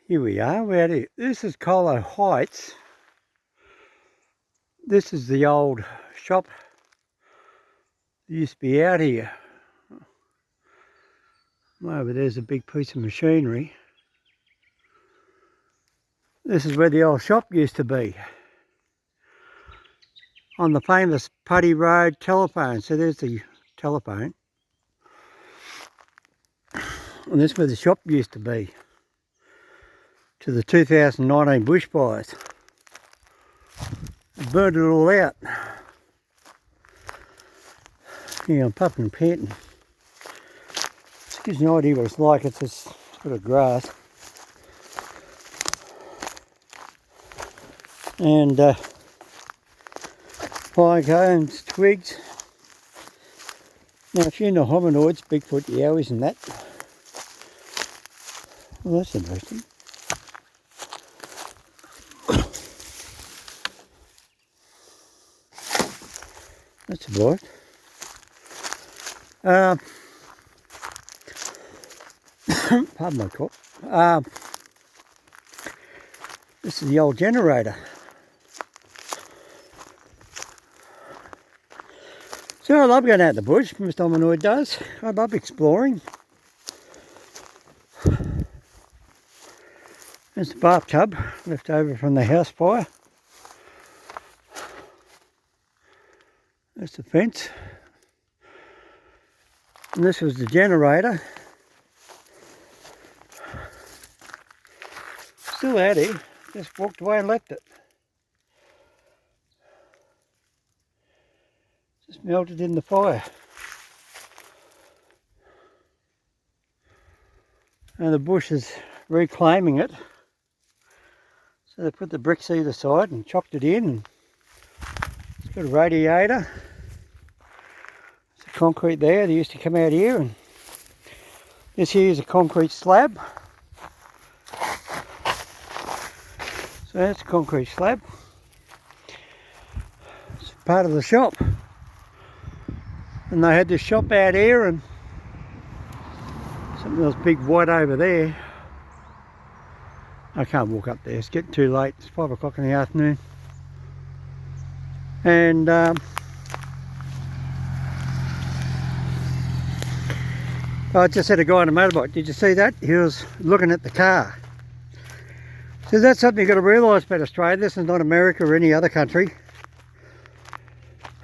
Here we are, we're out here. This is Colo Heights. This is the old shop that used to be out here. Over there's a big piece of machinery. This is where the old shop used to be. On the famous Putty Road telephone. So there's the telephone. And this is where the shop used to be. To the 2019 bushfires. Burned it all out. Yeah, I'm puffing and panting. This gives you an idea what it's like. It's this sort of grass. And pine cones, twigs. Now, if you're into hominoids, Bigfoot, yowies and that. Well, that's interesting. That's a blight. Pardon my cough. This is the old generator. So I love going out in the bush, Mr. Hominoid does. I love exploring. There's the bathtub left over from the house fire. That's the fence. And this was the generator. Still out here, just walked away and left it. Just melted in the fire. And the bush is reclaiming it. So they put the bricks either side and chopped it in. And it's got a radiator. There's a concrete there. They used to come out here, and this here is a concrete slab. So that's a concrete slab. It's part of the shop. And they had this shop out here and something else big white over there. I can't walk up there, it's getting too late. It's 5 o'clock in the afternoon. And I just had a guy on a motorbike. Did you see that? He was looking at the car. So that's something you've got to realise about Australia. This is not America or any other country.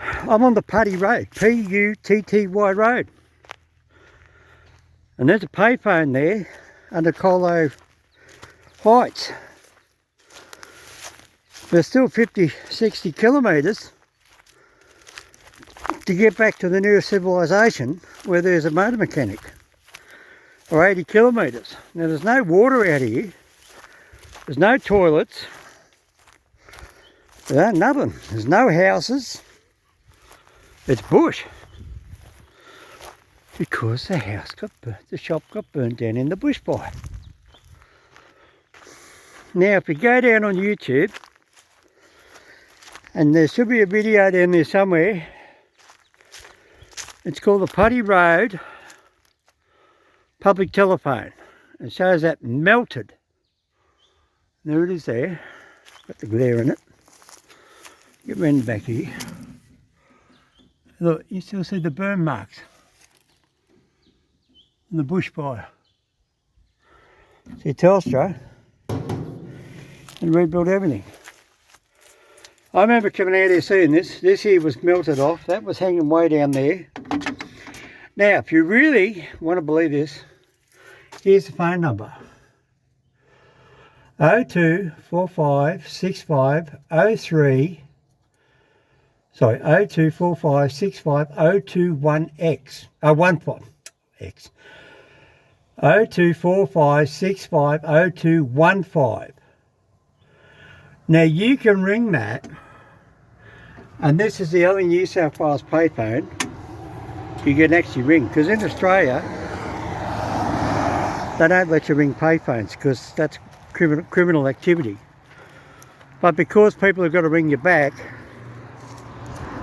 I'm on the Putty Road, P-U-T-T-Y Road. And there's a payphone there under Colo Heights. There's still 50, 60 kilometres to get back to the nearest civilization where there's a motor mechanic. Or 80 kilometres. Now there's no water out here. There's no toilets. There ain't nothing. There's no houses. It's bush. Because the house got burnt, the shop got burnt down in the bushfire. Now if you go down on YouTube, and there should be a video down there somewhere, it's called the Putty Road Public Telephone. It shows that melted. There it is there. Got the glare in it. Get round back here. Look, you still see the burn marks. And the bushfire. See Telstra and rebuilt everything. I remember coming out here seeing this. This here was melted off. That was hanging way down there. Now, if you really want to believe this, here's the phone number. 02456503. Sorry, 0245650221X. 15X. 0245650215. Now you can ring that, and this is the only New South Wales payphone you can actually ring, because in Australia they don't let you ring payphones because that's criminal activity. But because people have got to ring you back,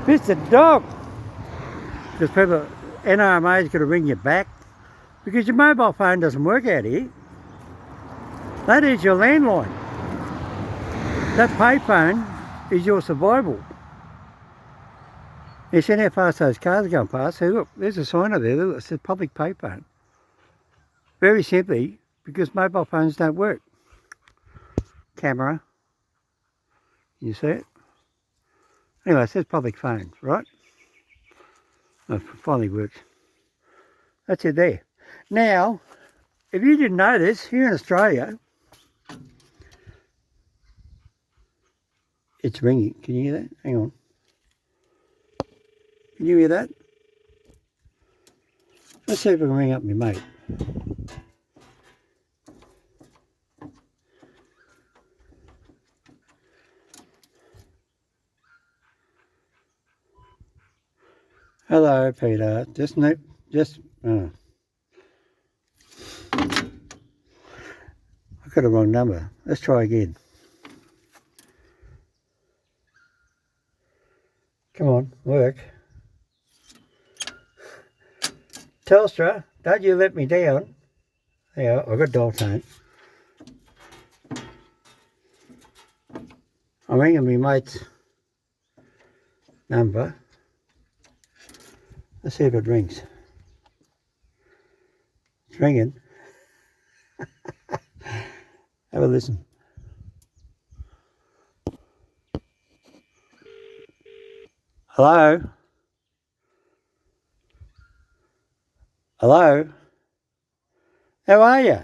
Mr. Dog, because people, NRMA's got to ring you back because your mobile phone doesn't work out here. That is your landline. That payphone is your survival. You see how fast those cars are going past? See, look, there's a sign over there. Look, it says public payphone. Very simply, because mobile phones don't work. Camera. You see it? Anyway, it says public phones, right? Oh, it finally works. That's it there. Now, if you didn't know this, here in Australia, it's ringing. Can you hear that? Hang on. Can you hear that? Let's see if I can ring up my mate. Hello, Peter. I got a wrong number. Let's try again. Come on, work. Telstra, don't you let me down. Yeah, I've got dial tone. I'm ringing my mate's number. Let's see if it rings. It's ringing. Have a listen. Hello? Hello? How are you?